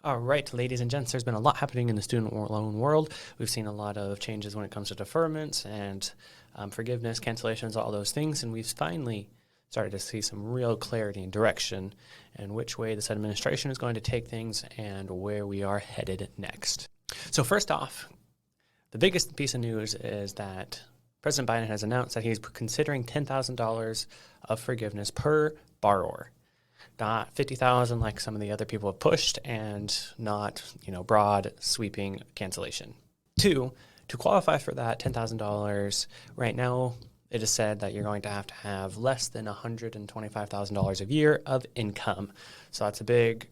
All right, ladies and gents, there's been a lot happening in the student loan world. We've seen a lot of changes when it comes to deferments and forgiveness, cancellations, all those things, and we've finally started to see some real clarity and direction and which way this administration is going to take things and where we are headed next. So first off, the biggest piece of news is that President Biden has announced that he's considering $10,000 of forgiveness per borrower. Not $50,000 like some of the other people have pushed, and not, broad sweeping cancellation. Two, to qualify for that $10,000, right now it is said that you're going to have less than $125,000 a year of income. So that's a big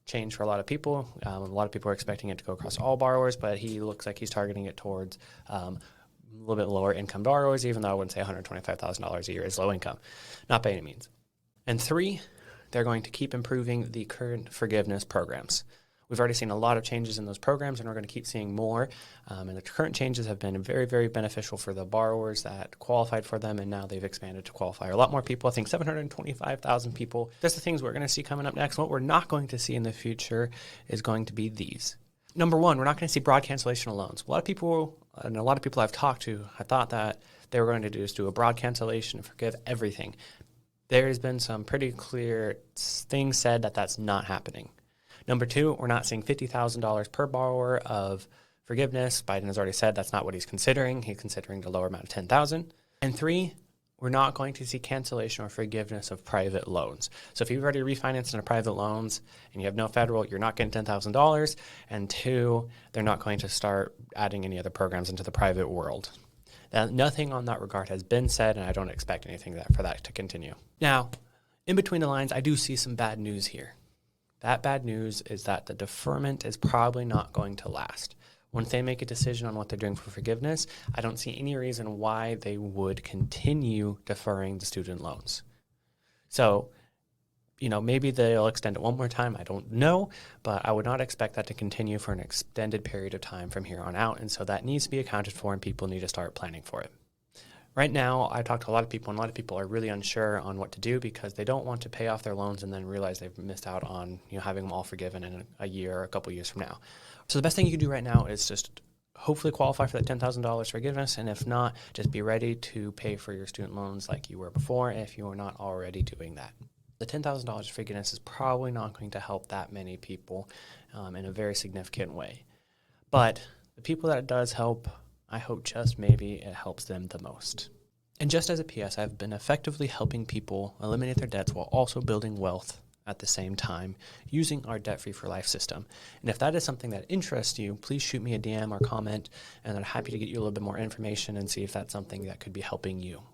change for a lot of people. A lot of people are expecting it to go across all borrowers, but he looks like he's targeting it towards a little bit lower income borrowers, even though I wouldn't say $125,000 a year is low income. Not by any means. And three, they're going to keep improving the current forgiveness programs. We've already seen a lot of changes in those programs, and we're going to keep seeing more. And the current changes have been very, very beneficial for the borrowers that qualified for them, and now they've expanded to qualify a lot more people. I think 725,000 people. That's the things we're going to see coming up next. What we're not going to see in the future is going to be these. Number one, we're not going to see broad cancellation of loans. A lot of people I've talked to, I thought that they were going to do a broad cancellation and forgive everything. There's been some pretty clear things said that that's not happening. Number two, we're not seeing $50,000 per borrower of forgiveness. Biden has already said that's not what he's considering. He's considering the lower amount of $10,000. And three, we're not going to see cancellation or forgiveness of private loans. So if you've already refinanced in a private loans and you have no federal, you're not getting $10,000. And two, they're not going to start adding any other programs into the private world. Now, nothing on that regard has been said, and I don't expect anything for that to continue. Now, in between the lines, I do see some bad news here. That bad news is that the deferment is probably not going to last. Once they make a decision on what they're doing for forgiveness, I don't see any reason why they would continue deferring the student loans. So, maybe they'll extend it one more time. I don't know, but I would not expect that to continue for an extended period of time from here on out. And so that needs to be accounted for, and people need to start planning for it. Right now, I talked to a lot of people, and a lot of people are really unsure on what to do because they don't want to pay off their loans and then realize they've missed out on having them all forgiven in a year or a couple years from now. So the best thing you can do right now is just hopefully qualify for that $10,000 forgiveness, and if not, just be ready to pay for your student loans like you were before if you are not already doing that. The $10,000 forgiveness is probably not going to help that many people in a very significant way. But the people that it does help, I hope just maybe it helps them the most. And just as a PS, I've been effectively helping people eliminate their debts while also building wealth at the same time using our Debt Free for Life system. And if that is something that interests you, please shoot me a DM or comment, and I'm happy to get you a little bit more information and see if that's something that could be helping you.